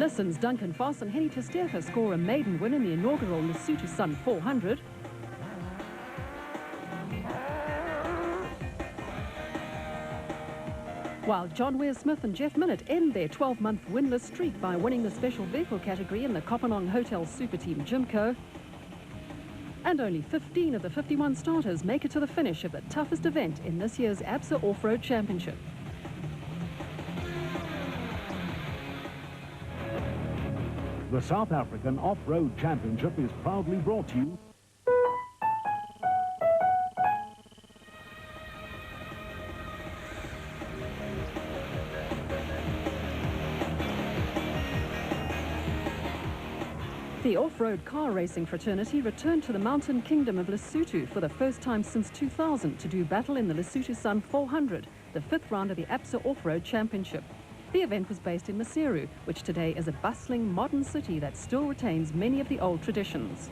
Nissan's Duncan Voss and Henny Testerka score a maiden win in the inaugural Lesotho Sun 400. While John Ware-Smith and Jeff Millett end their 12-month winless streak by winning the special vehicle category in the Kopanong Hotel Super Team Jimco. And only 15 of the 51 starters make it to the finish of the toughest event in this year's ABSA Off-Road Championship. The South African Off-Road Championship is proudly brought to you The off-road car racing fraternity returned to the mountain kingdom of Lesotho for the first time since 2000 to do battle in the Lesotho Sun 400, the fifth round of the ABSA Off-Road Championship. The event was based in Maseru, which today is a bustling modern city that still retains many of the old traditions.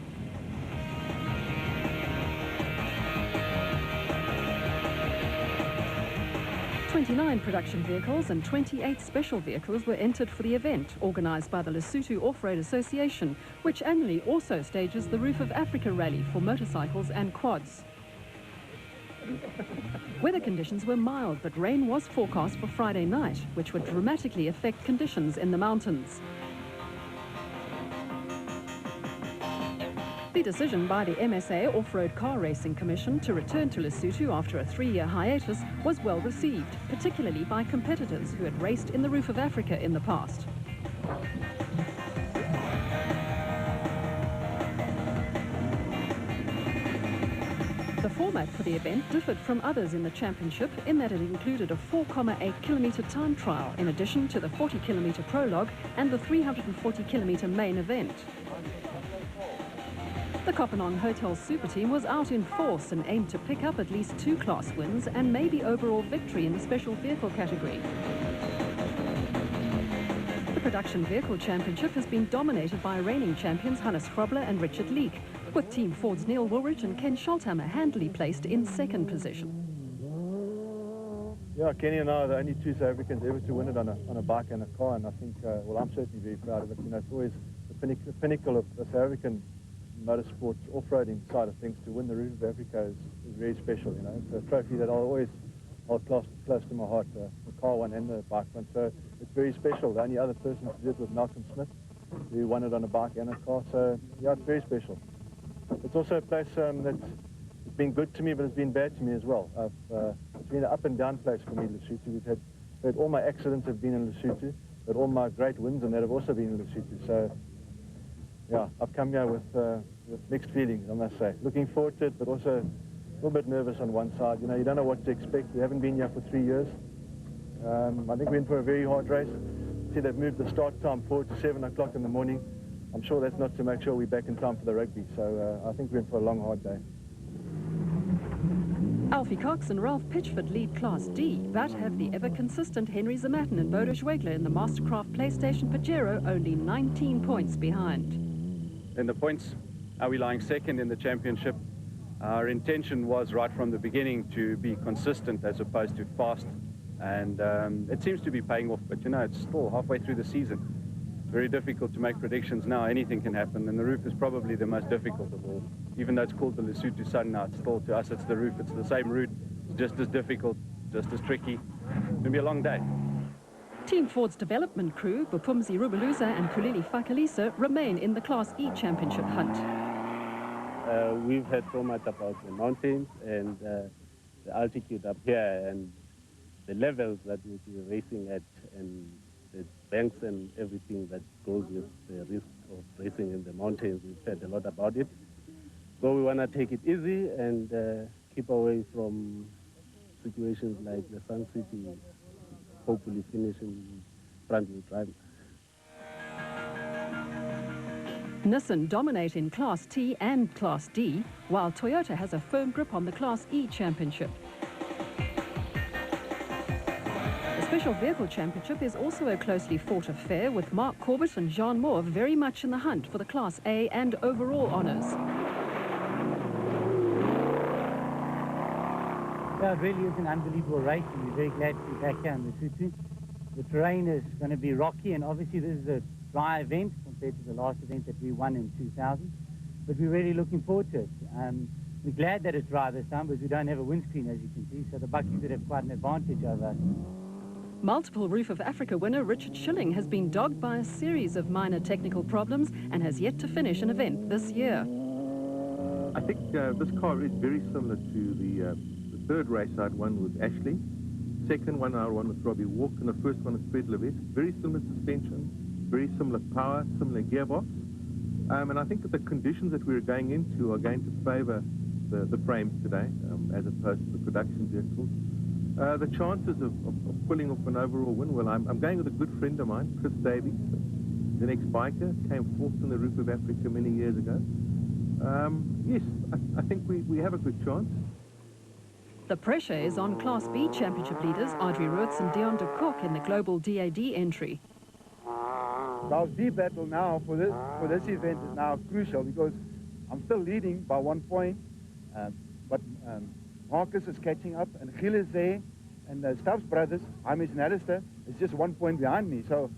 "29 production vehicles and 28 special vehicles were entered for the event, organised by the Lesotho Off-Road Association, which annually also stages the Roof of Africa Rally for motorcycles and quads. Weather conditions were mild, but rain was forecast for Friday night, which would dramatically affect conditions in the mountains. The decision by the MSA Off-Road Car Racing Commission to return to Lesotho after a 3-year hiatus was well received, particularly by competitors who had raced in the Roof of Africa in the past. The format for the event differed from others in the championship in that it included a 4.8-kilometre time trial in addition to the 40-kilometre prologue and the 340-kilometre main event. The Kopanong Hotel Super Team was out in force and aimed to pick up at least 2 class wins and maybe overall victory in the special vehicle category. The Production Vehicle Championship has been dominated by reigning champions Hannes Grobler and Richard Leek, with Team Ford's Neil Woolridge and Ken Scholthammer handily placed in second position. Yeah, Kenny and I are the only 2 South Africans ever to win it on a bike and a car, and I think, well, I'm certainly very proud of it. You know, it's always the pinnacle of the South African motorsports off-roading side of things. To win the Roof of Africa is very special, you know. It's a trophy that I'll always hold close to my heart, the car one and the bike one. So it's very special. The only other person to do it was Malcolm Smith, who won it on a bike and a car. So yeah, it's very special. It's also a place that's been good to me, but it's been bad to me as well. It's been an up and down place for me, Lesotho. We've had all my accidents have been in Lesotho, but all my great wins and that have also been in Lesotho. So yeah, I've come here with mixed feelings, I must say. Looking forward to it, but also a little bit nervous on one side. You know, you don't know what to expect. We haven't been here for 3 years. I think we're in for a very hard race. See, they've moved the start time forward to 7 o'clock in the morning. I'm sure that's not to make sure we're back in time for the rugby. So I think we're in for a long, hard day. Alfie Cox and Ralph Pitchford lead Class D, but have the ever-consistent Henry Zamatin and Bodo Schwegler in the Mastercraft PlayStation Pajero only 19 points behind. In the points, are we lying second in the championship? Our intention was right from the beginning to be consistent as opposed to fast, and it seems to be paying off, but you know, it's still halfway through the season. It's very difficult to make predictions now. Anything can happen, and the roof is probably the most difficult of all. Even though it's called the Lesotho Sun now, it's still, to us, it's the roof. It's the same route. It's just as difficult, just as tricky. It's going to be a long day. Team Ford's development crew, Bupumzi Rubeluza and Kulili Fakalisa, remain in the Class E championship hunt. We've heard so much about the mountains and the altitude up here and the levels that we'll be racing at and the banks and everything that goes with the risk of racing in the mountains. We've heard a lot about it. So we want to take it easy and keep away from situations like the Sun City, hopefully finishing front-wheel drive. Nissan dominate in Class T and Class D, while Toyota has a firm grip on the Class E championship. The Special Vehicle Championship is also a closely fought affair, with Mark Corbett and Jean Moore very much in the hunt for the Class A and overall honours. Yeah, it really is an unbelievable race, and we're very glad to be back here in Lesotho. The terrain is going to be rocky, and obviously this is a dry event compared to the last event that we won in 2000. But we're really looking forward to it. We're glad that it's dry this time because we don't have a windscreen, as you can see, so the buckies would have quite an advantage over us. Multiple Roof of Africa winner Richard Schilling has been dogged by a series of minor technical problems and has yet to finish an event this year. I think this car is very similar to the third race I'd won with Ashley. Second one I won with Robbie Walk, and the first one with Fred Levesque. Very similar suspension, very similar power, similar gearbox. And I think that the conditions that we're going into are going to favour the frames today, as opposed to the production vehicles. The chances of pulling off an overall win, well, I'm going with a good friend of mine, Chris Davies, the next biker, came fourth in the Roof of Africa many years ago. Yes, I think we have a good chance. The pressure is on Class B Championship leaders Audrey Roets and Dion de Kock in the global DAD entry. Class B battle now for this event is now crucial because I'm still leading by 1 point, but Marcus is catching up, and Gil is there, and the Stubbs brothers, Hamish and Alistair, is just 1 point behind me. So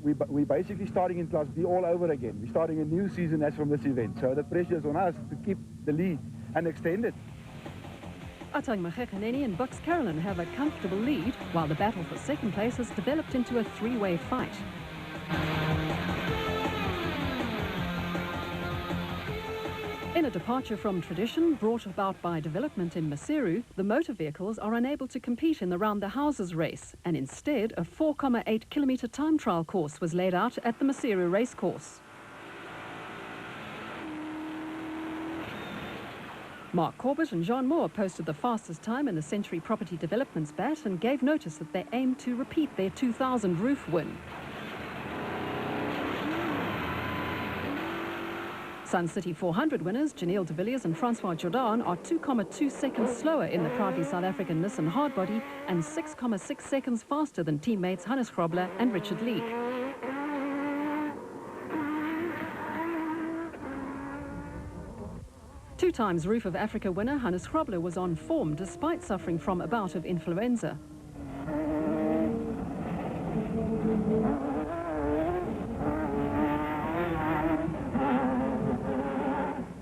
we're basically starting in Class B all over again. We're starting a new season as from this event. So the pressure is on us to keep the lead and extend it. Atang Magekaneni and Bucks Carolyn have a comfortable lead, while the battle for second place has developed into a three-way fight. In a departure from tradition brought about by development in Maseru, the motor vehicles are unable to compete in the Round the Houses race, and instead a 4.8 kilometre time trial course was laid out at the Maseru racecourse. Mark Corbett and Jean Moore posted the fastest time in the Century Property Development's bat and gave notice that they aim to repeat their 2000 roof win. Sun City 400 winners Janelle de Villiers and Francois Jordan are 2.2 seconds slower in the proudly South African Nissan hardbody and 6.6 seconds faster than teammates Hannes Grobler and Richard Leek. Two times Roof of Africa winner Hannes Grobler was on form despite suffering from a bout of influenza.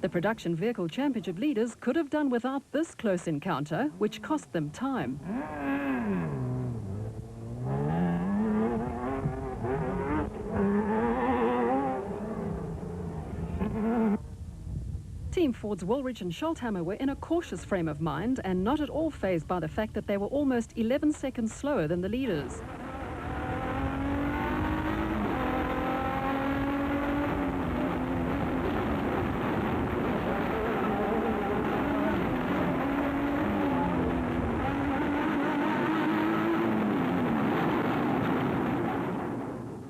The Production Vehicle Championship leaders could have done without this close encounter, which cost them time. Team Ford's Woolridge and Scholthammer were in a cautious frame of mind and not at all fazed by the fact that they were almost 11 seconds slower than the leaders.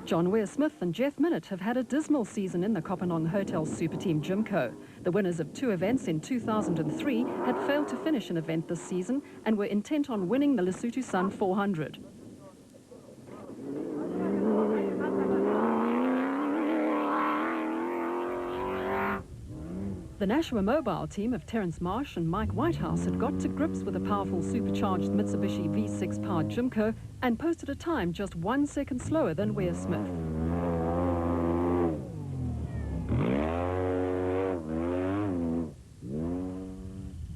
John Weir-Smith and Jeff Minnett have had a dismal season in the Kopanong Hotel Super Team Jimco. The winners of two events in 2003 had failed to finish an event this season and were intent on winning the Lesotho Sun 400. The Nashua Mobile team of Terence Marsh and Mike Whitehouse had got to grips with a powerful supercharged Mitsubishi V6 powered Jimco and posted a time just 1 second slower than Weir-Smith.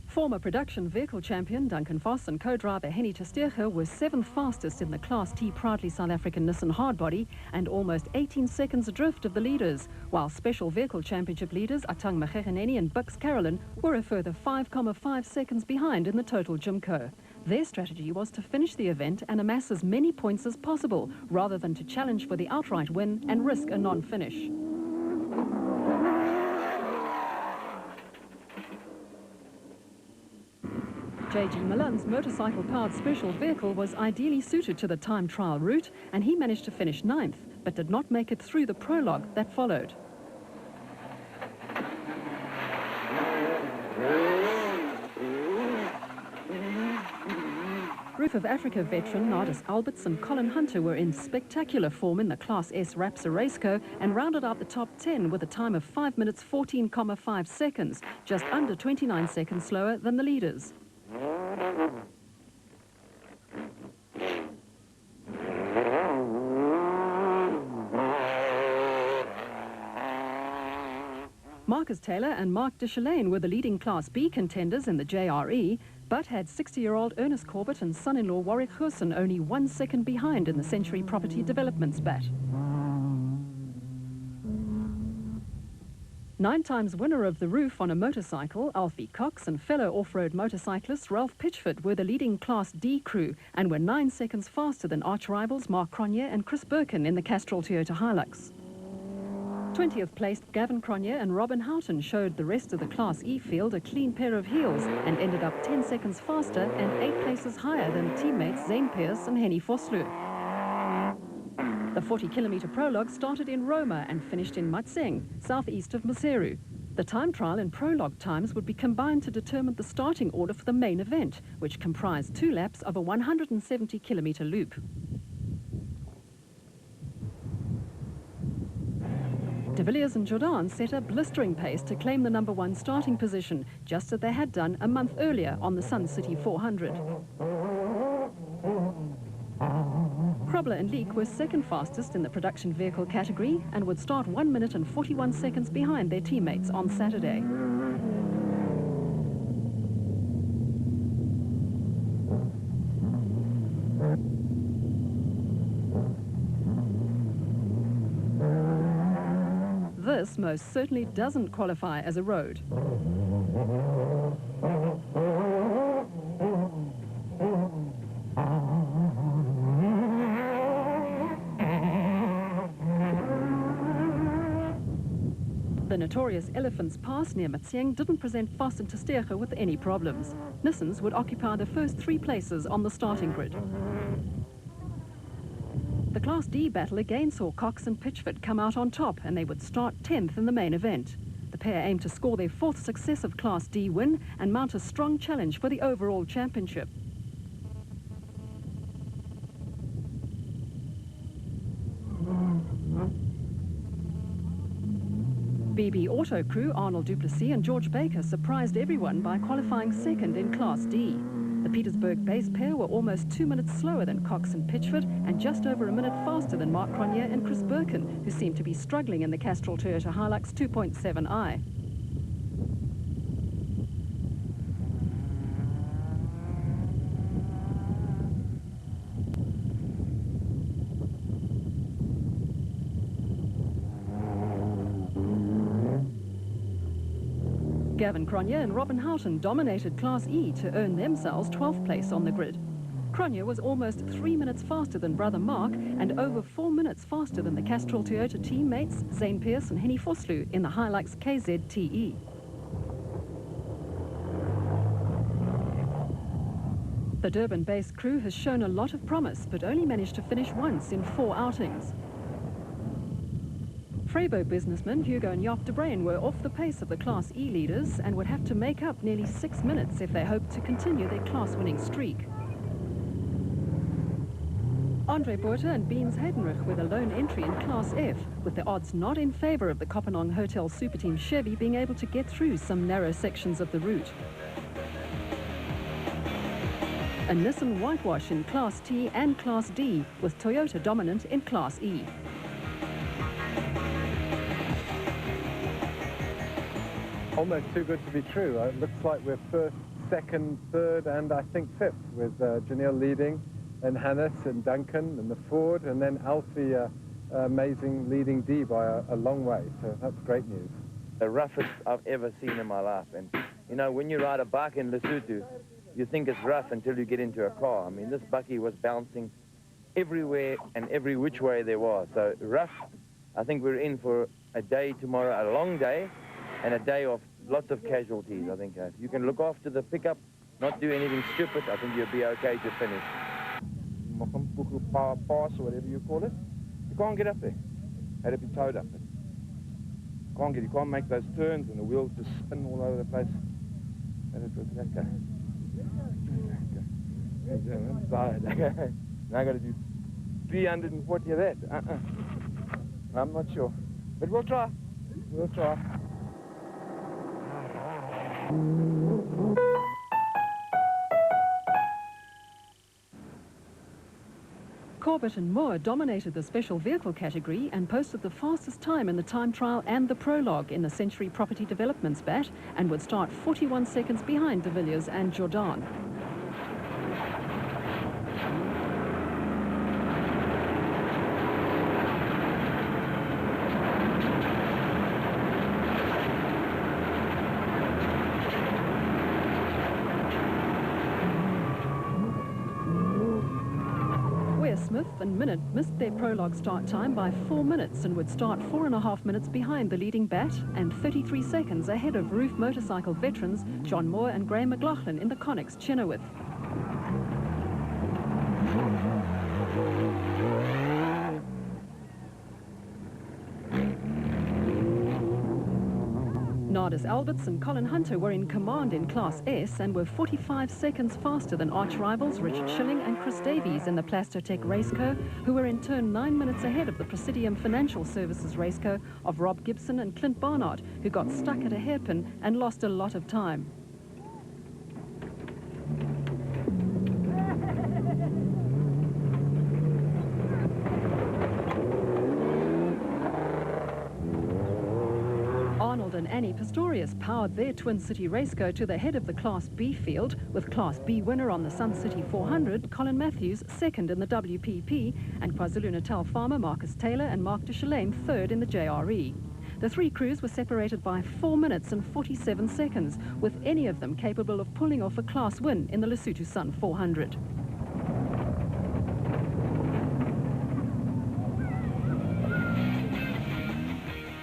Former production vehicle champion Duncan Voss and co-driver Henny Testeger were 7th fastest in the Class T proudly South African Nissan hardbody and almost 18 seconds adrift of the leaders, while Special Vehicle Championship leaders Atang Magekaneni and Bucks Carolyn were a further 5.5 seconds behind in the total Jimco. Their strategy was to finish the event and amass as many points as possible, rather than to challenge for the outright win and risk a non-finish. J.G. Milan's motorcycle-powered special vehicle was ideally suited to the time trial route, and he managed to finish 9th, but did not make it through the prologue that followed. Roof of Africa veteran Nardis Alberts and Colin Hunter were in spectacular form in the Class S Rapsa Raceco and rounded out the top 10 with a time of 5 minutes 14.5 seconds, just under 29 seconds slower than the leaders. Marcus Taylor and Mark Deschelaine were the leading Class B contenders in the JRE, but had 60-year-old Ernest Corbett and son-in-law Warwick Goosen only 1 second behind in the Century Property Development's bat. 9 times winner of the roof on a motorcycle, Alfie Cox, and fellow off-road motorcyclist Ralph Pitchford were the leading Class D crew and were 9 seconds faster than arch rivals Mark Cronje and Chris Birkin in the Castrol Toyota Hilux. 20th placed Gavin Cronje and Robin Houghton showed the rest of the Class E field a clean pair of heels and ended up 10 seconds faster and 8 places higher than teammates Zane Pearce and Henny Vosloo. The 40-kilometre prologue started in Roma and finished in Matseng, southeast of Maseru. The time trial and prologue times would be combined to determine the starting order for the main event, which comprised 2 laps of a 170-kilometre loop. De Villiers and Jordan set a blistering pace to claim the #1 starting position, just as they had done a month earlier on the Sun City 400. Krobler and Leek were second fastest in the production vehicle category and would start 1 minute and 41 seconds behind their teammates on Saturday. This most certainly doesn't qualify as a road. The notorious Elephants Pass near Matseng didn't present Vos and Tersteege with any problems. Nissens would occupy the first 3 places on the starting grid. The Class D battle again saw Cox and Pitchford come out on top, and they would start 10th in the main event. The pair aimed to score their 4th successive Class D win and mount a strong challenge for the overall championship. BB Auto crew Arnold Duplessis and George Baker surprised everyone by qualifying second in Class D. The Petersburg base pair were almost 2 minutes slower than Cox and Pitchford and just over a minute faster than Mark Cronje and Chris Birkin, who seemed to be struggling in the Castrol Toyota Hilux 2.7i. Gavin Cronje and Robin Houghton dominated Class E to earn themselves 12th place on the grid. Cronje was almost 3 minutes faster than brother Mark and over 4 minutes faster than the Castrol Toyota teammates Zane Pearce and Henny Vosloo in the Hilux KZTE. The Durban-based crew has shown a lot of promise, but only managed to finish once in 4 outings. Freybo businessmen Hugo and Jaap de Bruyn were off the pace of the Class E leaders and would have to make up nearly 6 minutes if they hoped to continue their class-winning streak. Andre Botha and Beans Haydenrich were the lone entry in Class F, with the odds not in favour of the Kopenhagen Hotel Superteam Chevy being able to get through some narrow sections of the route. A Nissan whitewash in Class T and Class D, with Toyota dominant in Class E. Almost too good to be true. It looks like we're first, second, third, and I think 5th, with Janelle leading, and Hannes and Duncan and the Ford, and then Alfie, amazing leading D by a long way. So that's great news. The roughest I've ever seen in my life. And, you know, when you ride a bike in Lesotho, you think it's rough until you get into a car. I mean, this bucky was bouncing everywhere and every which way there was. So rough. I think we're in for a day tomorrow, a long day, and a day of lots of casualties, I think. If you can look after the pickup, not do anything stupid, I think you'll be okay to finish. Power pass, or whatever you call it, you can't get up there. Had to be towed up. You can't make those turns, and the wheels just spin all over the place. Okay. I'm tired. Now I got to do 340 of that. I'm not sure, but we'll try. We'll try. Corbett and Moore dominated the special vehicle category and posted the fastest time in the time trial and the prologue in the Century Property Development's bat, and would start 41 seconds behind de Villiers and Jordan. Smith and Minute missed their prologue start time by 4 minutes and would start 4.5 minutes behind the leading bat and 33 seconds ahead of Roof motorcycle veterans John Moore and Graham McLaughlin in the Connex Chenoweth. Nardis Alberts and Colin Hunter were in command in Class S and were 45 seconds faster than arch rivals Richard Schilling and Chris Davies in the Plastotech Raceco, who were in turn 9 minutes ahead of the Presidium Financial Services Raceco of Rob Gibson and Clint Barnard, who got stuck at a hairpin and lost a lot of time. Arnold and Annie Pistorius powered their Twin City Raceco to the head of the Class B field, with Class B winner on the Sun City 400, Colin Matthews, second in the WPP, and KwaZulu-Natal farmer Marcus Taylor and Mark de Chalane third in the JRE. The three crews were separated by 4 minutes and 47 seconds, with any of them capable of pulling off a class win in the Lesotho Sun 400.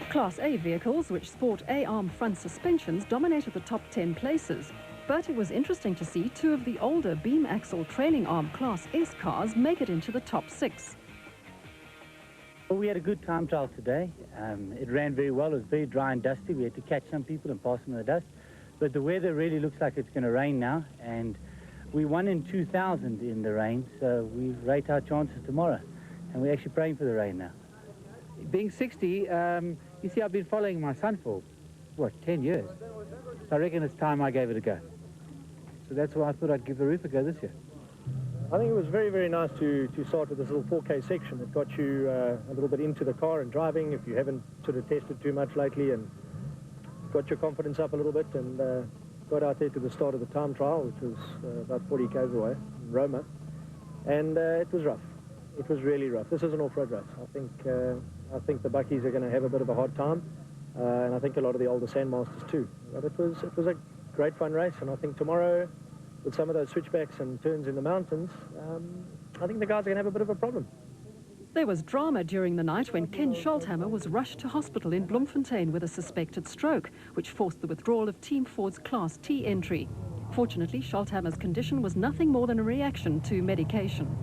Class A vehicles, which sport A-arm front suspensions, dominated the top 10 places. But it was interesting to see two of the older beam axle trailing arm Class S cars make it into the top 6. Well, we had a good time trial today. It ran very well. It was very dry and dusty. We had to catch some people and pass them in the dust. But the weather really looks like it's going to rain now. And we won in 2000 in the rain, so we rate our chances tomorrow. And we're actually praying for the rain now. Being 60, you see, I've been following my son for, what, 10 years. So I reckon it's time I gave it a go. So that's why I thought I'd give the roof a go this year. I think it was very, very nice to start with this little 4K section. It got you a little bit into the car and driving, if you haven't sort of tested too much lately, and got your confidence up a little bit, and got out there to the start of the time trial, which was about 40 k's away in Roma. And it was rough. It was really rough. This is an off-road race. I think the Buckies are going to have a bit of a hard time, and I think a lot of the older Sandmasters too. But it was a great fun race, and I think tomorrow, with some of those switchbacks and turns in the mountains, I think the guys are going to have a bit of a problem. There was drama during the night when Ken Scholthammer was rushed to hospital in Bloemfontein with a suspected stroke, which forced the withdrawal of Team Ford's Class T entry. Fortunately, Scholthammer's condition was nothing more than a reaction to medication.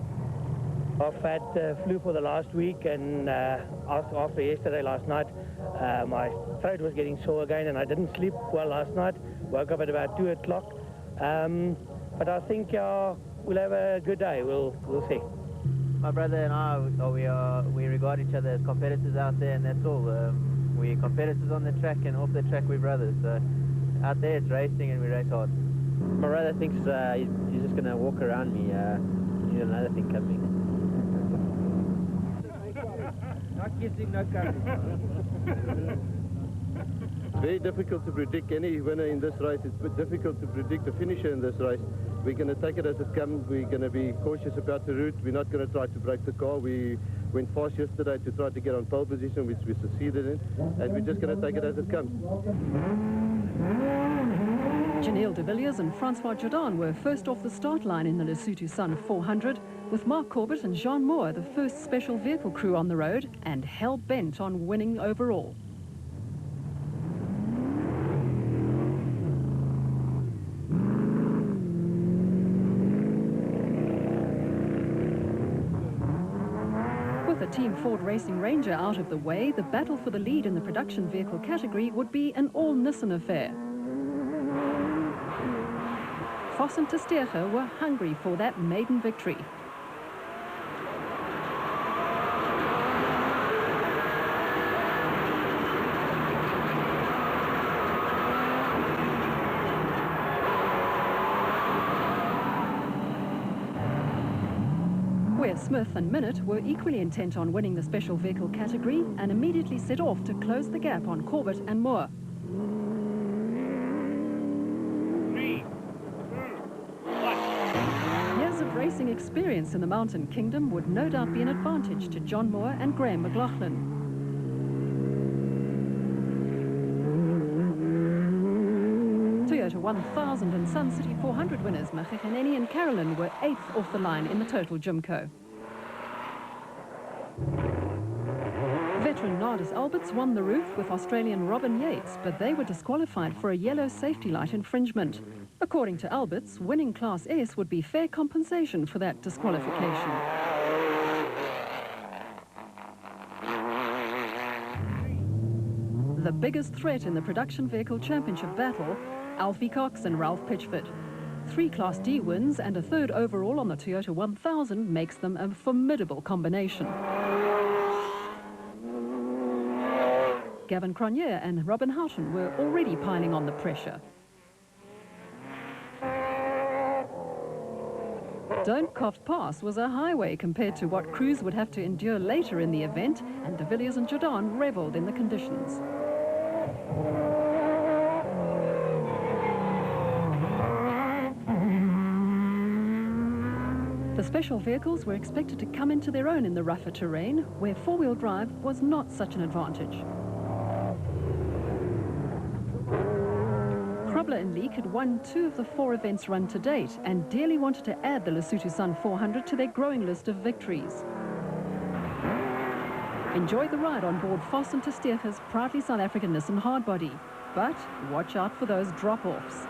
I've had flu for the last week, and after yesterday, last night, my throat was getting sore again, and I didn't sleep well last night. Woke up at about 2 o'clock. But I think we'll have a good day. We'll see. My brother and I, we regard each other as competitors out there, and that's all. We're competitors on the track, and off the track we're brothers. So out there it's racing, and we race hard. My brother thinks he's just going to walk around me. He's another thing coming. Not kissing, no courage. Very difficult to predict any winner in this race. It's difficult to predict the finisher in this race. We're going to take it as it comes. We're going to be cautious about the route. We're not going to try to break the car. We went fast yesterday to try to get on pole position, which we succeeded in, and we're just going to take it as it comes. Janelle de Villiers and Francois Jordan were first off the start line in the Lesotho Sun 400, with Mark Corbett and Jean Moore the first special vehicle crew on the road and hell-bent on winning overall. With a Team Ford Racing Ranger out of the way, the battle for the lead in the production vehicle category would be an all-Nissan affair. Vos and Testerge were hungry for that maiden victory. Where Smith and Minnett were equally intent on winning the special vehicle category and immediately set off to close the gap on Corbett and Moore. Years of racing experience in the Mountain Kingdom would no doubt be an advantage to John Moore and Graham McLaughlin. Toyota 1000 and Sun City 400 winners Makhekeneni and Carolyn were 8th off the line in the total Jimco. Veteran Nardis Alberts won the roof with Australian Robin Yates, but they were disqualified for a yellow safety light infringement. According to Alberts, winning Class S would be fair compensation for that disqualification. The biggest threat in the Production Vehicle Championship battle, Alfie Cox and Ralph Pitchford. 3 Class D wins and a 3rd overall on the Toyota 1000 makes them a formidable combination. Gavin Cronje and Robin Houghton were already piling on the pressure. Don't Cough Pass was a highway compared to what crews would have to endure later in the event, and de Villiers and Jordan revelled in the conditions. The special vehicles were expected to come into their own in the rougher terrain, where four-wheel drive was not such an advantage. Krobler and Leek had won 2 of the 4 events run to date and dearly wanted to add the Lesotho Sun 400 to their growing list of victories. Enjoy the ride on board Voss and Testega's proudly South African Nissan hardbody, but watch out for those drop-offs.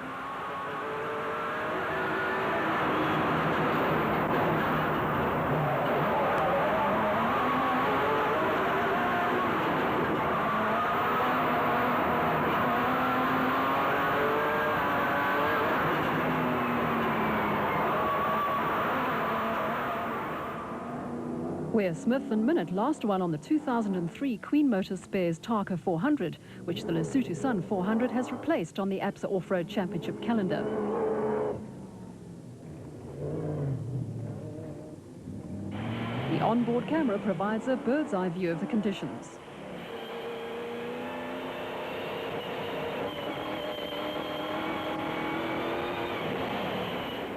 Where Smith and Minnett last won on the 2003 Queen Motors Spares Tarka 400, which the Lesotho Sun 400 has replaced on the APSA Off-Road Championship calendar. The onboard camera provides a bird's-eye view of the conditions.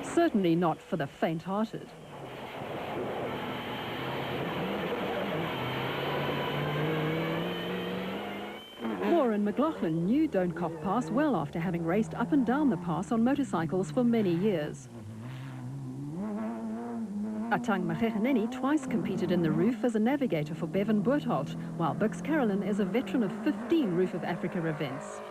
Certainly not for the faint-hearted. Moore and McLaughlin knew Don't Cough Pass well after having raced up and down the pass on motorcycles for many years. Atang Makhekeneni twice competed in the roof as a navigator for Bevan Bertholt, while Bix Carolyn is a veteran of 15 Roof of Africa events.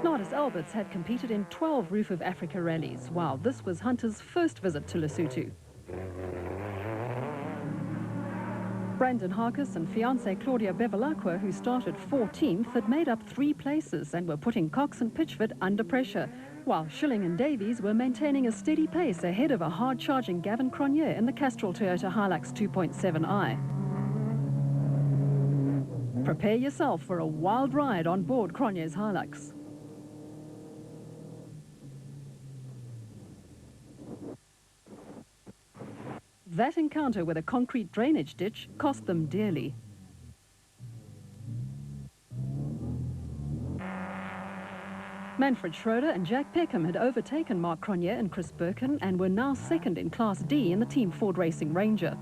Nardis Alberts had competed in 12 Roof of Africa rallies, while this was Hunter's first visit to Lesotho. Brandon Harkis and fiancée Claudia Bevilacqua, who started 14th, had made up 3 places and were putting Cox and Pitchford under pressure, while Schilling and Davies were maintaining a steady pace ahead of a hard-charging Gavin Cronje in the Castrol Toyota Hilux 2.7i. Prepare yourself for a wild ride on board Cronje's Hilux. That encounter with a concrete drainage ditch cost them dearly. Manfred Schroeder and Jack Peckham had overtaken Mark Cronje and Chris Birkin and were now second in Class D in the Team Ford Racing Ranger.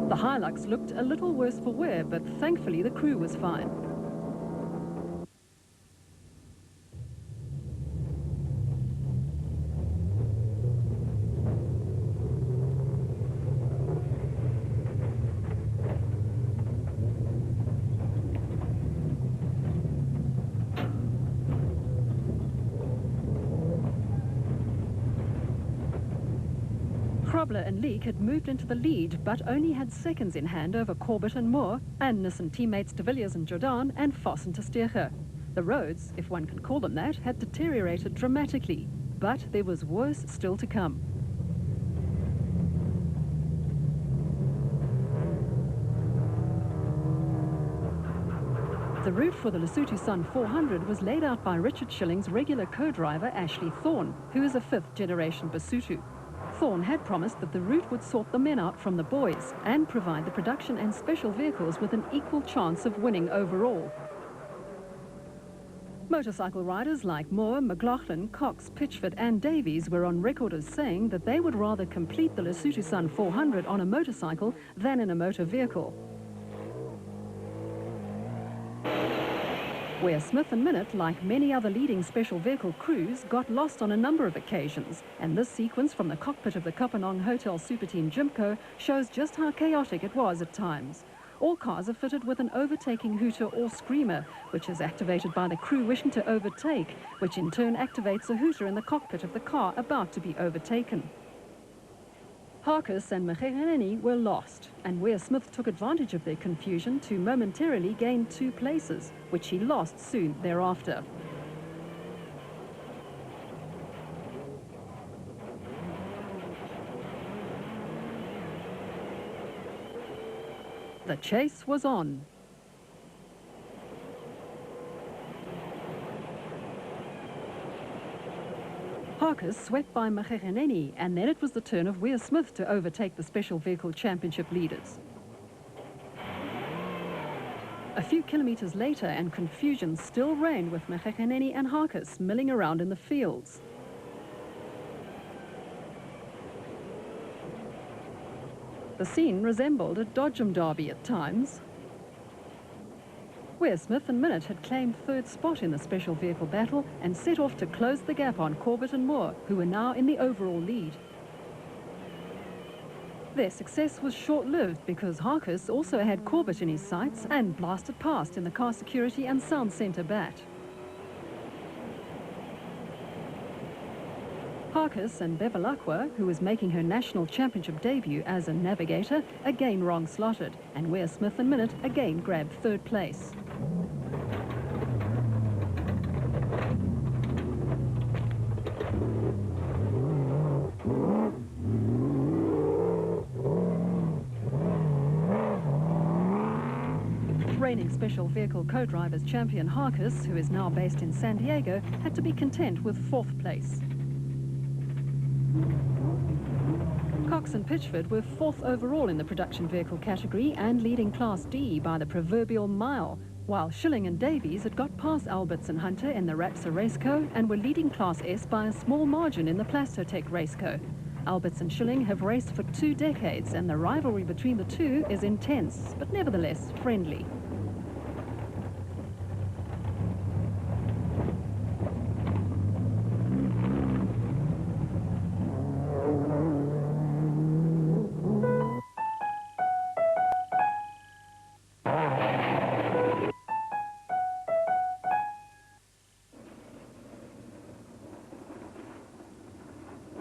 The Hilux looked a little worse for wear, but thankfully the crew was fine. Krobler and Leek had moved into the lead, but only had seconds in hand over Corbett and Moore, and Nissan teammates de Villiers and Jordan, and Voss and Testega. The roads, if one can call them that, had deteriorated dramatically, but there was worse still to come. The route for the Lesotho Sun 400 was laid out by Richard Schilling's regular co-driver Ashley Thorne, who is a fifth-generation Basotho. Thorne had promised that the route would sort the men out from the boys and provide the production and special vehicles with an equal chance of winning overall. Motorcycle riders like Moore, McLaughlin, Cox, Pitchford and Davies were on record as saying that they would rather complete the Lesotho Sun 400 on a motorcycle than in a motor vehicle. Where Smith and Minnitt, like many other leading special vehicle crews, got lost on a number of occasions, and this sequence from the cockpit of the Kopanong Hotel Super Team Jimco shows just how chaotic it was at times. All cars are fitted with an overtaking hooter or screamer, which is activated by the crew wishing to overtake, which in turn activates a hooter in the cockpit of the car about to be overtaken. Harkus and Mekhereneni were lost, and Where Smith took advantage of their confusion to momentarily gain 2 places, which he lost soon thereafter. The chase was on. Harkus swept by Mekhereneni, and then it was the turn of Where Smith to overtake the Special Vehicle Championship leaders. A few kilometers later, and confusion still reigned with Mekhereneni and Harkus milling around in the fields. The scene resembled a Dodgem derby at times. Where Smith and Minnitt had claimed 3rd spot in the special vehicle battle and set off to close the gap on Corbett and Moore, who were now in the overall lead. Their success was short-lived because Harkus also had Corbett in his sights and blasted past in the car security and sound centre bat. Harkus and Bevilacqua, who was making her national championship debut as a navigator, again wrong-slotted, and Where Smith and Minnitt again grabbed 3rd place. Reigning Special Vehicle Co-Drivers champion Harkus, who is now based in San Diego, had to be content with 4th place. Cox and Pitchford were 4th overall in the production vehicle category and leading Class D by the proverbial mile, while Schilling and Davies had got past Alberts and Hunter in the Rapsa Raceco and were leading Class S by a small margin in the Plastotech Raceco. Alberts and Schilling have raced for 2 decades, and the rivalry between the two is intense, but nevertheless friendly.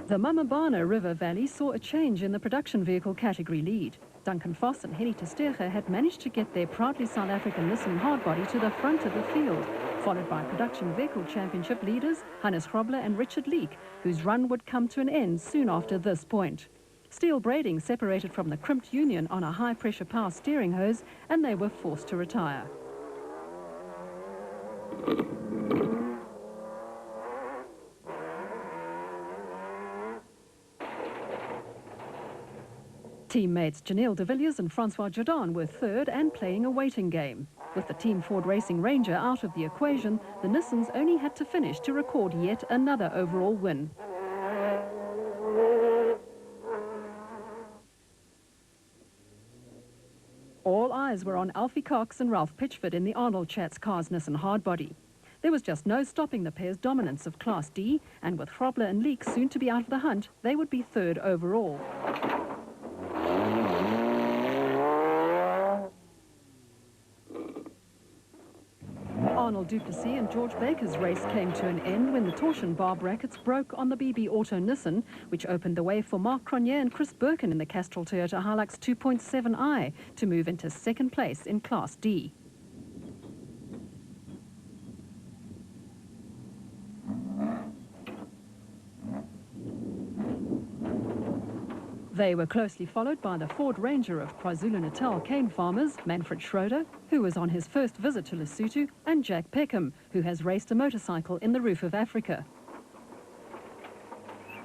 The Mamabana River Valley saw a change in the production vehicle category lead. Duncan Foss and Henny Testerge had managed to get their proudly South African Nissan hardbody to the front of the field, followed by production vehicle championship leaders Hannes Grobler and Richard Leek, whose run would come to an end soon after this point. Steel braiding separated from the crimped Union on a high-pressure power steering hose, and they were forced to retire. Teammates Janelle de Villiers and Francois Jordan were 3rd and playing a waiting game. With the Team Ford Racing Ranger out of the equation, the Nissans only had to finish to record yet another overall win. All eyes were on Alfie Cox and Ralph Pitchford in the Arnold Chats Cars Nissan hardbody. There was just no stopping the pair's dominance of Class D, and with Grobler and Leek soon to be out of the hunt, they would be 3rd overall. Arnold Duplessis and George Baker's race came to an end when the torsion bar brackets broke on the BB Auto Nissan, which opened the way for Mark Cronje and Chris Birkin in the Castrol Toyota Hilux 2.7i to move into 2nd place in Class D. They were closely followed by the Ford Ranger of KwaZulu-Natal cane farmers, Manfred Schroeder, who was on his first visit to Lesotho, and Jack Peckham, who has raced a motorcycle in the roof of Africa.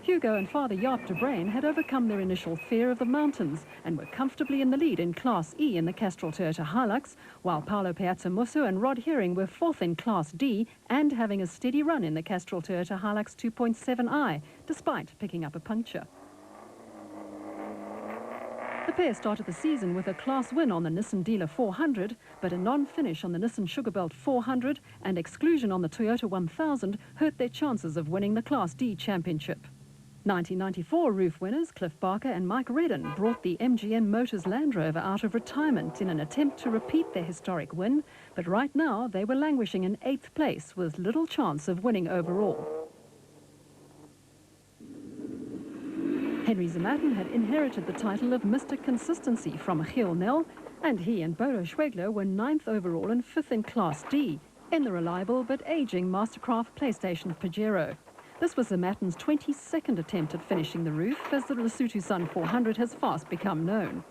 Hugo and Father Jaap de Bruin had overcome their initial fear of the mountains and were comfortably in the lead in Class E in the Castrol Toyota Hilux, while Paulo Piazzamusso and Rod Herring were fourth in Class D and having a steady run in the Castrol Toyota Hilux 2.7i, despite picking up a puncture. The pair started the season with a class win on the Nissan Dealer 400, but a non-finish on the Nissan Sugarbelt 400 and exclusion on the Toyota 1000 hurt their chances of winning the Class D championship. 1994 roof winners Cliff Barker and Mike Redden brought the MGN Motors Land Rover out of retirement in an attempt to repeat their historic win, but right now they were languishing in 8th place with little chance of winning overall. Henry Zematin had inherited the title of Mr. Consistency from Giel Nel, and he and Bodo Schwegler were 9th overall and 5th in Class D in the reliable but aging Mastercraft PlayStation Pajero. This was Zematin's 22nd attempt at finishing the roof, as the Lesotho Sun 400 has fast become known.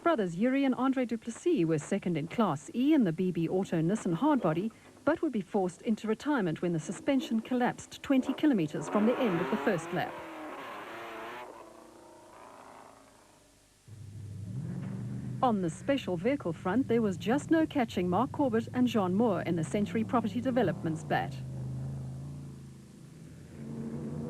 Brothers Yuri and Andre Duplessis were second in Class E in the BB Auto Nissan hardbody, but would be forced into retirement when the suspension collapsed 20 kilometers from the end of the first lap. On the special vehicle front, there was just no catching Mark Corbett and Jean Moore in the Century Property Development's bat.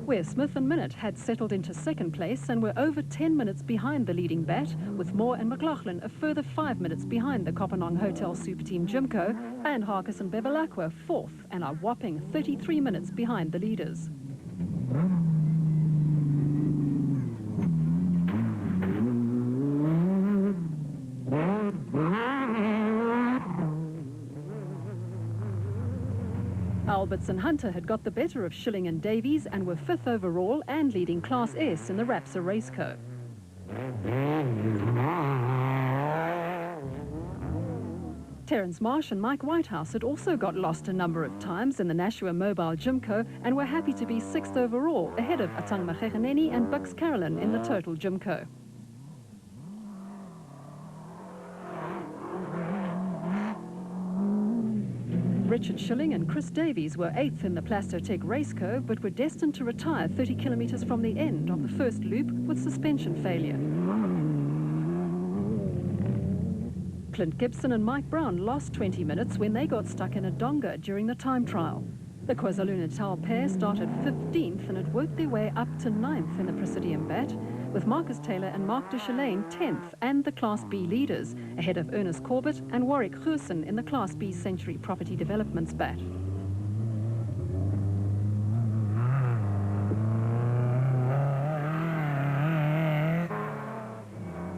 Where Smith and Minute had settled into second place and were over 10 minutes behind the leading bat, with Moore and McLaughlin a further 5 minutes behind the Kopanong Hotel Super Team Jimco, and Harkis and Bevilacqua fourth and a whopping 33 minutes behind the leaders. Alberts and Hunter had got the better of Schilling and Davies and were 5th overall and leading Class S in the Rapsa Raceco. Terence Marsh and Mike Whitehouse had also got lost a number of times in the Nashua Mobile Jimco and were happy to be 6th overall, ahead of Atang Magegeneni and Bux Carolyn in the total Jimco. Richard Schilling and Chris Davies were 8th in the Plastotech Raceco, but were destined to retire 30 kilometers from the end of the first loop with suspension failure. Clint Gibson and Mike Brown lost 20 minutes when they got stuck in a donga during the time trial. The KwaZulu-Natal pair started 15th and had worked their way up to 9th in the Presidium bat, with Marcus Taylor and Mark de Chalane 10th and the Class B leaders, ahead of Ernest Corbett and Warwick Goosen in the Class B Century Property Development's bat.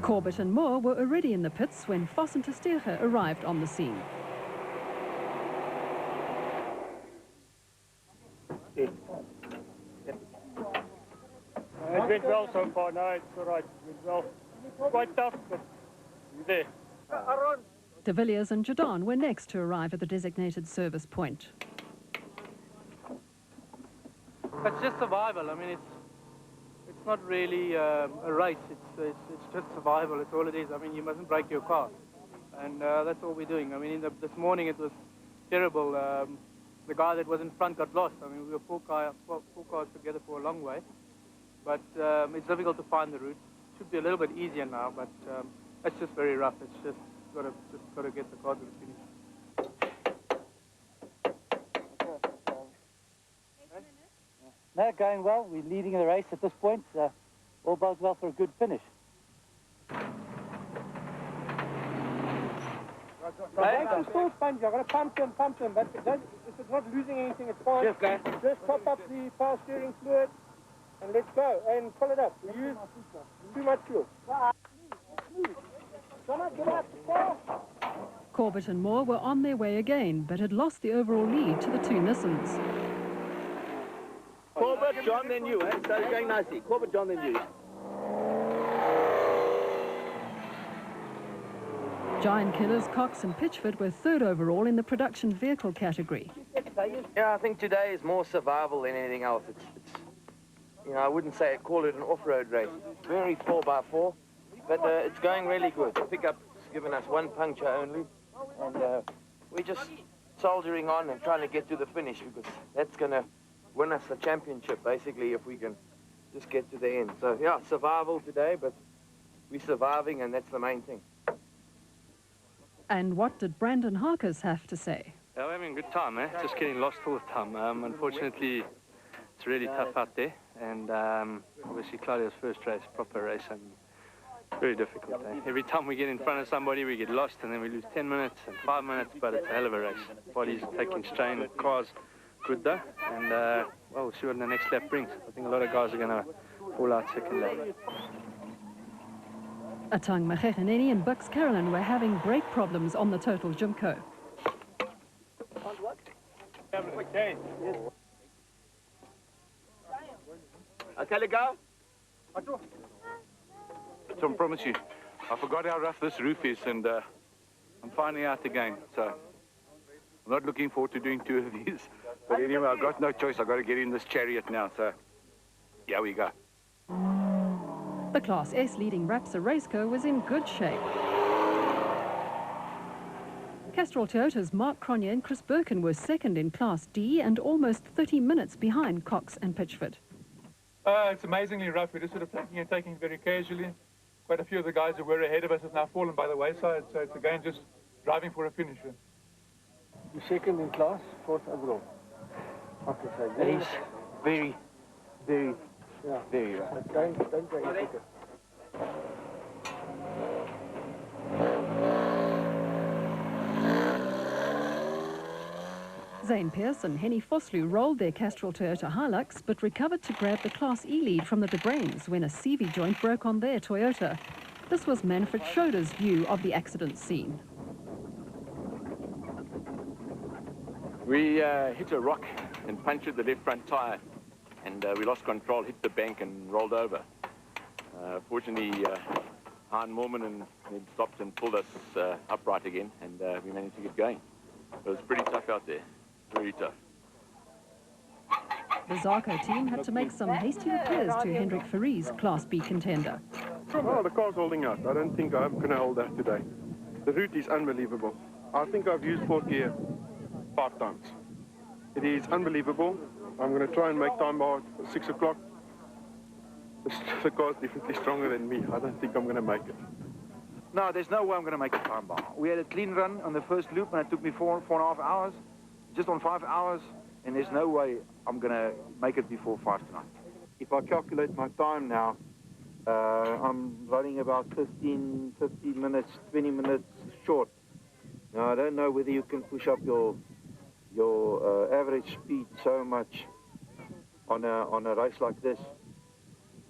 Corbett and Moore were already in the pits when Voss and Testerge arrived on the scene. It went well so far. No, it's all right. It went well. It's quite tough, but we're there. De Villiers and Jordan were next to arrive at the designated service point. It's just survival. I mean, it's not really a race. It's just survival. It's all it is. I mean, you mustn't break your car, and that's all we're doing. I mean, this morning it was terrible. The guy that was in front got lost. I mean, we were four cars together for a long way. But it's difficult to find the route. It should be a little bit easier now, but it's just very rough. It's just got to get the car to the finish. No, going well. We're leading the race at this point. All bodes well for a good finish. I'm still spongy. I've got to pump them, but if it's not losing anything, it's fine. Just top up the power steering fluid. And let's go, and fill it up. We use too much fuel. Corbett and Moore were on their way again, but had lost the overall lead to the two Nissans. Corbett, John, then you, eh? So it's going nicely. Corbett, John, then you. Giant Killers, Cox and Pitchford were 3rd overall in the production vehicle category. Yeah, I think today is more survival than anything else. you know, I wouldn't call it an off-road race. Very 4x4, but it's going really good. The pickup's given us one puncture only, and we're just soldiering on and trying to get to the finish, because that's going to win us the championship, basically, if we can just get to the end. So, yeah, survival today, but we're surviving, and that's the main thing. And what did Brandon Harkers have to say? Yeah, we're having a good time, eh? Just getting lost all the time. Unfortunately, it's really tough out there, and obviously Claudio's first race, proper race, and very difficult. Eh? Every time we get in front of somebody, we get lost, and then we lose 10 minutes and 5 minutes, but it's a hell of a race. Body's taking strain, the car's good though, and well, we'll see what the next lap brings. I think a lot of guys are going to fall out second lap. Atang Macheganeni and Bucks Carolyn were having brake problems on the Total Jimco. Okay, let go. Tom, promise you, I forgot how rough this roof is, and I'm finding out again. So I'm not looking forward to doing 2 of these. But anyway, I've got no choice. I've got to get in this chariot now. So here we go. The Class S leading Rapsa Raceco was in good shape. Castrol Toyota's Mark Cronje and Chris Birkin were second in Class D and almost 30 minutes behind Cox and Pitchford. It's amazingly rough. We're just sort of taking it very casually. Quite a few of the guys who were ahead of us have now fallen by the wayside, so it's again just driving for a finisher. You're second in class, fourth overall. Okay, so It is very, very, yeah, very rough. Don't go any quicker. Zane Pearce and Henny Vosloo rolled their Castrol Toyota Hilux, but recovered to grab the Class E lead from the De Bruins when a CV joint broke on their Toyota. This was Manfred Schroeder's view of the accident scene. We hit a rock and punctured the left front tyre, and we lost control, hit the bank and rolled over. Fortunately, Han Mormon and Ned stopped and pulled us upright again, and we managed to get going. It was pretty tough out there, very tough. The Zarco team had to make some hasty repairs to Hendrik Verrees' Class B contender. Well, the car's holding out. I don't think I'm going to hold that today. The route is unbelievable. I think I've used fourth gear 5 times. It is unbelievable. I'm going to try and make time by 6 o'clock. The car's definitely stronger than me. I don't think I'm going to make it. No, there's no way I'm going to make a time bar. We had a clean run on the first loop, and it took me 4.5 hours, just on 5 hours, and there's no way I'm going to make it before 5 tonight. If I calculate my time now, I'm running about 15 minutes, 20 minutes short. Now, I don't know whether you can push up your average speed so much on a race like this.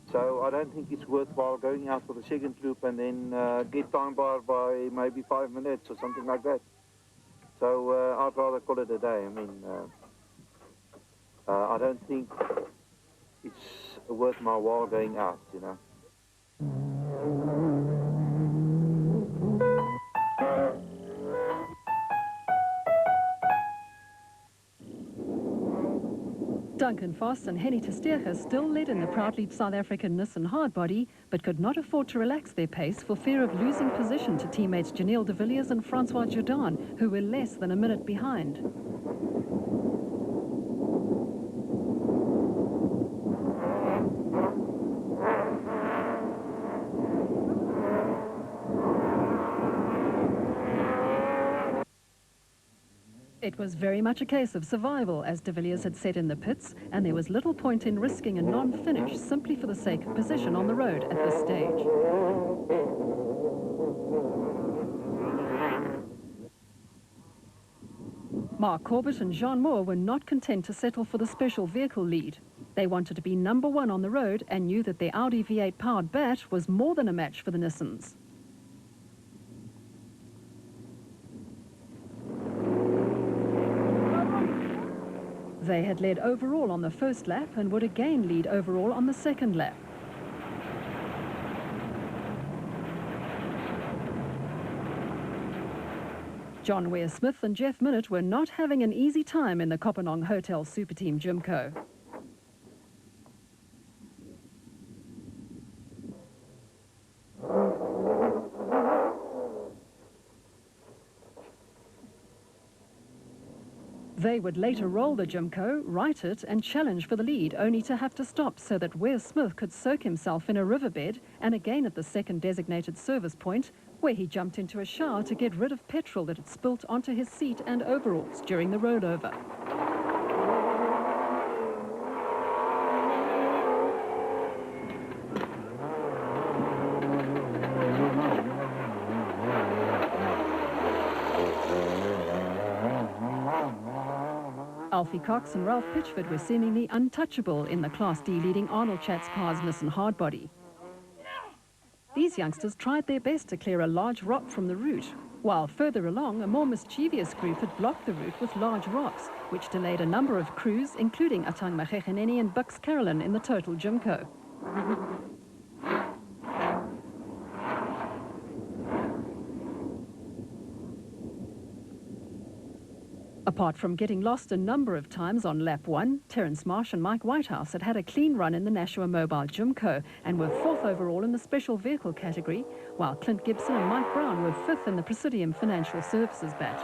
So I don't think it's worthwhile going out for the second loop and then get time bar by maybe 5 minutes or something like that. So I'd rather call it a day. I mean, I don't think it's worth my while going out, you know. Duncan Voss and Henny Testerge still led in the proudly South African Nissan hardbody, but could not afford to relax their pace for fear of losing position to teammates Janelle de Villiers and Francois Jourdan, who were less than a minute behind. It was very much a case of survival, as de Villiers had said in the pits, and there was little point in risking a non-finish simply for the sake of position on the road at this stage. Mark Corbett and Jean Moore were not content to settle for the special vehicle lead. They wanted to be number one on the road and knew that their Audi V8 powered bat was more than a match for the Nissans. They had led overall on the first lap and would again lead overall on the second lap. John Ware-Smith and Jeff Minnett were not having an easy time in the Kopanong Hotel Superteam Jimco. They would later roll the Jimco, right it and challenge for the lead, only to have to stop so that Wes Smith could soak himself in a riverbed and again at the second designated service point, where he jumped into a shower to get rid of petrol that had spilt onto his seat and overalls during the rollover. Alfie Cox and Ralph Pitchford were seemingly untouchable in the Class D leading Arnold Chat's car's Nissan Hardbody. These youngsters tried their best to clear a large rock from the route, while further along a more mischievous group had blocked the route with large rocks, which delayed a number of crews, including Atang Magegheneni and Bux Carolyn in the total Jimco. Apart from getting lost a number of times on lap 1, Terence Marsh and Mike Whitehouse had a clean run in the Nashua Mobile Jimco and were 4th overall in the special vehicle category, while Clint Gibson and Mike Brown were 5th in the Presidium Financial Services batch.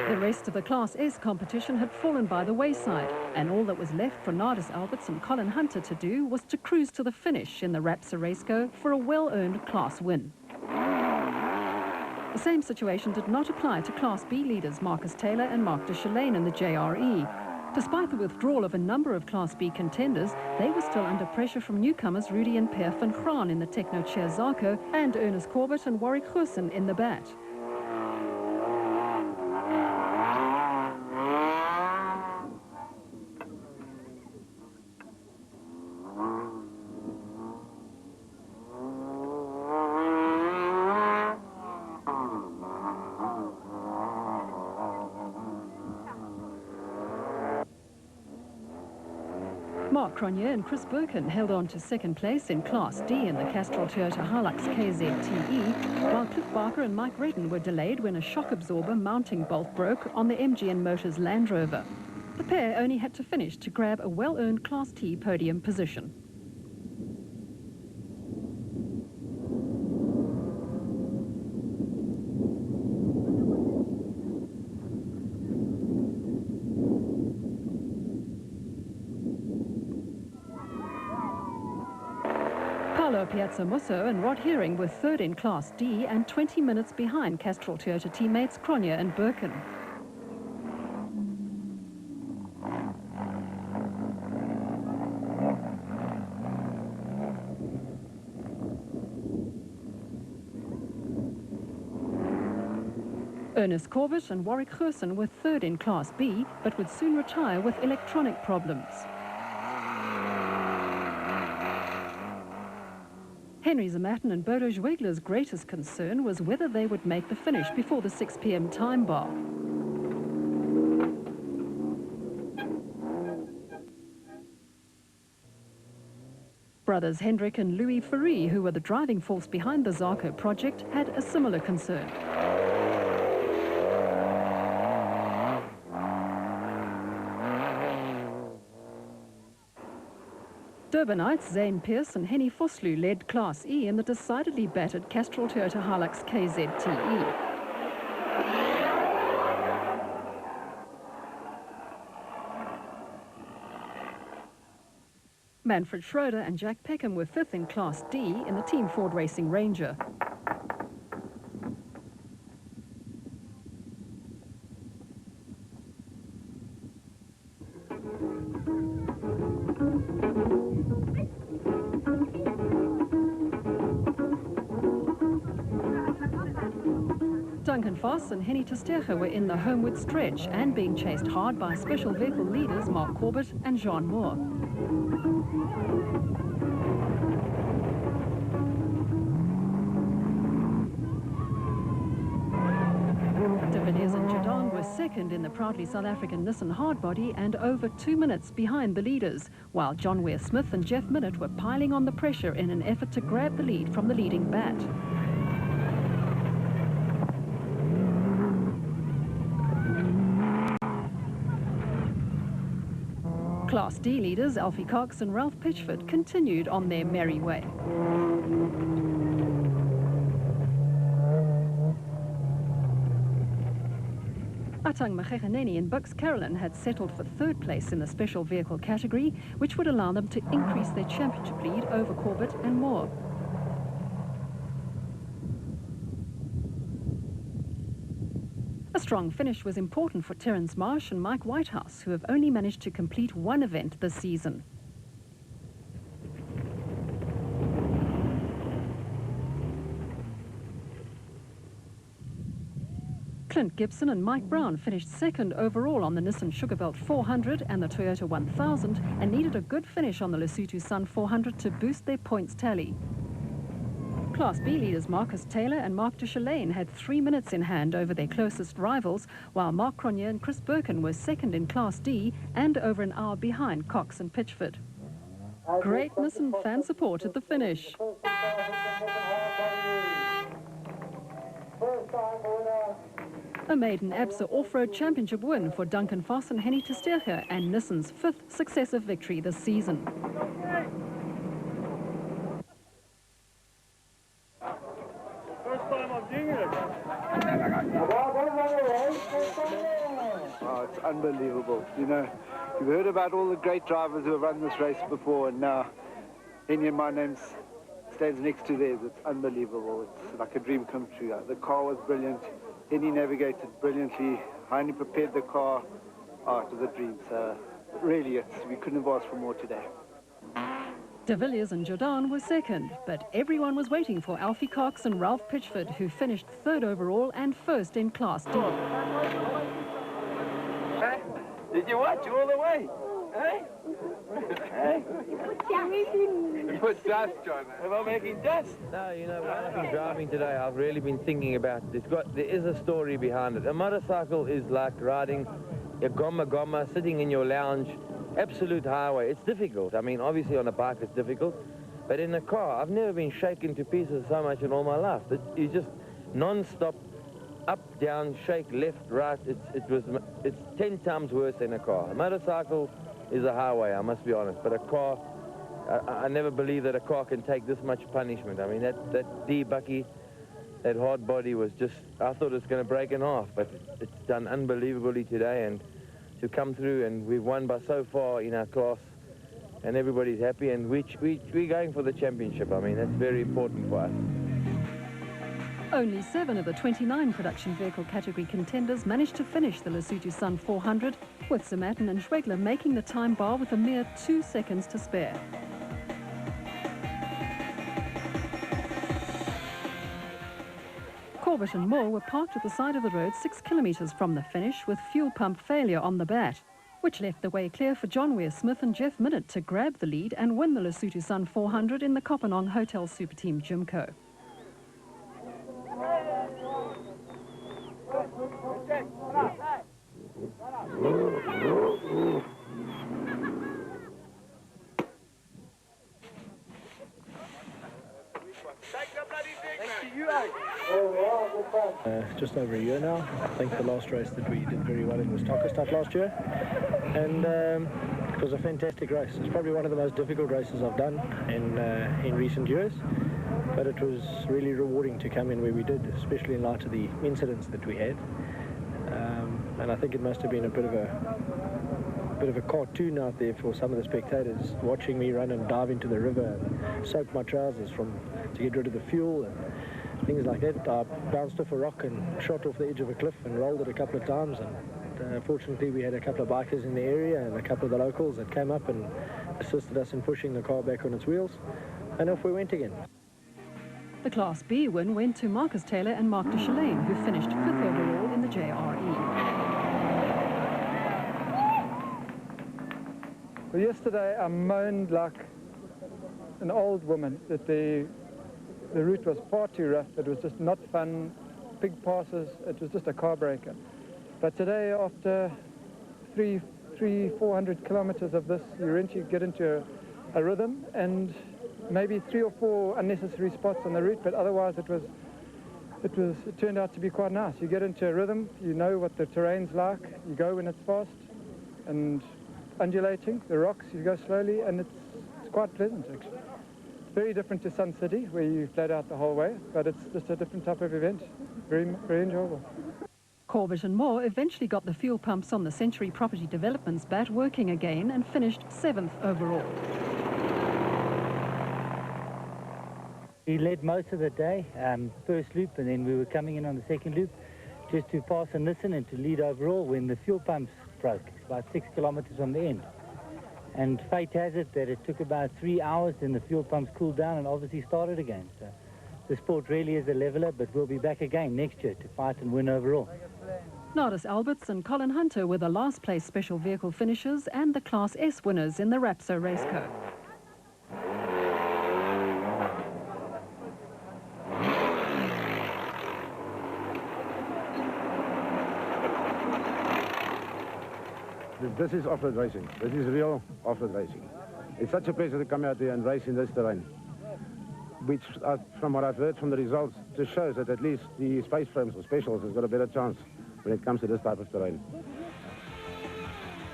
The rest of the Class S competition had fallen by the wayside, and all that was left for Nardis Alberts and Colin Hunter to do was to cruise to the finish in the Rapsa Raceco for a well-earned class win. The same situation did not apply to Class B leaders Marcus Taylor and Mark de Chalane in the JRE. Despite the withdrawal of a number of Class B contenders, they were still under pressure from newcomers Rudy and Per van Graan in the Techno Chair Zarco and Ernest Corbett and Warwick Goosen in the Bat. Mark Cronje and Chris Birkin held on to second place in Class D in the Castrol Toyota Hilux KZTE, while Cliff Barker and Mike Redden were delayed when a shock absorber mounting bolt broke on the MGN Motors Land Rover. The pair only had to finish to grab a well-earned Class T podium position. Paolo Piazzamusso and Rod Herring were 3rd in Class D and 20 minutes behind Castrol Toyota teammates Cronje and Birkin. Ernest Corbett and Warwick Goosen were 3rd in Class B, but would soon retire with electronic problems. Henry Zamatin and Bodo Zwegler's greatest concern was whether they would make the finish before the 6 p.m. time bar. Brothers Hendrik and Louis Ferry, who were the driving force behind the Zarco project, had a similar concern. Durbanites Zane Pierce and Henny Vosloo led Class E in the decidedly battered Castrol Toyota Hilux KZTE. Manfred Schroeder and Jack Peckham were 5th in Class D in the Team Ford Racing Ranger. Duncan Foss and Henny Testerge were in the homeward stretch and being chased hard by special vehicle leaders Mark Corbett and Jean Moore. De Villiers and Jadon were 2nd in the proudly South African Nissan Hardbody and over 2 minutes behind the leaders, while John Ware Smith and Jeff Minnett were piling on the pressure in an effort to grab the lead from the leading bat. Class D leaders Alfie Cox and Ralph Pitchford continued on their merry way. Atang Macheganeni and Bucks Carolyn had settled for third place in the special vehicle category, which would allow them to increase their championship lead over Corbett and Moore. A strong finish was important for Terence Marsh and Mike Whitehouse, who have only managed to complete one event this season. Clint Gibson and Mike Brown finished second overall on the Nissan Sugarbelt 400 and the Toyota 1000 and needed a good finish on the Lesotho Sun 400 to boost their points tally. Class B leaders Marcus Taylor and Mark Duchelaine had 3 minutes in hand over their closest rivals, while Mark Cronje and Chris Birkin were second in Class D and over an hour behind Cox and Pitchford. Great Nissan fan support at the finish. A maiden ABSA Off-Road Championship win for Duncan Voss and Henny Testerge, and Nissan's 5th successive victory this season. First time I'm doing it. Oh, it's unbelievable. You know, you've heard about all the great drivers who have run this race before, and now any of my names stands next to theirs. It's unbelievable. It's like a dream come true. The car was brilliant. Henny navigated brilliantly. Heine prepared the car. Oh, it was a dream. So really, we couldn't have asked for more today. De Villiers and Jordan were second, but everyone was waiting for Alfie Cox and Ralph Pitchford, who finished third overall and first in Class D. Hey, did you watch all the way? Hey? Hey? You put dust on it. Am I making dust? No, you know, while I've been driving today, I've really been thinking about it. There is a story behind it. A motorcycle is like riding a goma sitting in your lounge, absolute highway. It's difficult. I mean, obviously on a bike it's difficult, but in a car, I've never been shaken to pieces so much in all my life. You just non-stop, up, down, shake, left, right. It's 10 times worse than a car. A motorcycle is a highway, I must be honest, but a car, I never believed that a car can take this much punishment. I mean, that D-bucky, that hard body was just, I thought it was going to break in half, but it's done unbelievably today, and to come through, and we've won by so far in our class, and everybody's happy, and we're going for the championship. I mean, that's very important for us. Only 7 of the 29 production vehicle category contenders managed to finish the Lesotho Sun 400, with Zamatin and Schwegler making the time bar with a mere 2 seconds to spare. Corbett and Moore were parked at the side of the road 6 kilometres from the finish with fuel pump failure on the bat, which left the way clear for John Weir-Smith and Jeff Minnett to grab the lead and win the Lesotho Sun 400 in the Kopanong Hotel Super Team Jimco. Just over a year now. I think the last race that we did very well in was Tokastad last year, and it was a fantastic race. It's probably one of the most difficult races I've done in recent years, but it was really rewarding to come in where we did, especially in light of the incidents that we had. And I think it must have been a bit of a cartoon out there for some of the spectators, watching me run and dive into the river and soak my trousers to get rid of the fuel and things like that. I bounced off a rock and shot off the edge of a cliff and rolled it a couple of times, and fortunately we had a couple of bikers in the area and a couple of the locals that came up and assisted us in pushing the car back on its wheels, and off we went again. The Class B win went to Marcus Taylor and Mark Duchelaine, who finished 5th overall in the JRE. Well, yesterday I moaned like an old woman that the route was far too rough. It was just not fun, big passes, it was just a car breaker. But today, after 400 kilometers of this, you get into a rhythm, and maybe 3 or 4 unnecessary spots on the route, but otherwise it turned out to be quite nice. You get into a rhythm, you know what the terrain's like, you go when it's fast, and undulating, the rocks, you go slowly, and it's quite pleasant, actually. It's very different to Sun City, where you flat out the whole way, but it's just a different type of event. Very, very enjoyable. Corbett and Moore eventually got the fuel pumps on the Century Property Development's bat working again and finished 7th overall. We led most of the day, first loop, and then we were coming in on the second loop just to pass and listen and to lead overall when the fuel pumps broke, about 6 kilometers from the end. And fate has it that it took about 3 hours, then the fuel pumps cooled down and obviously started again. So the sport really is a leveler, but we'll be back again next year to fight and win overall. Nardis Alberts and Colin Hunter were the last place special vehicle finishers and the Class S winners in the Rapso Raceco. This is off-road racing. This is real off-road racing. It's such a pleasure to come out here and race in this terrain, which, from what I've heard from the results, just shows that at least the space frames or specials has got a better chance when it comes to this type of terrain.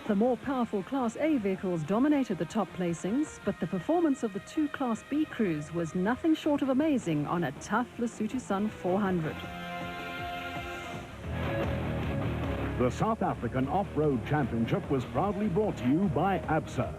The more powerful Class A vehicles dominated the top placings, but the performance of the 2 Class B crews was nothing short of amazing on a tough Lesotho Sun 400. The South African Off-Road Championship was proudly brought to you by ABSA.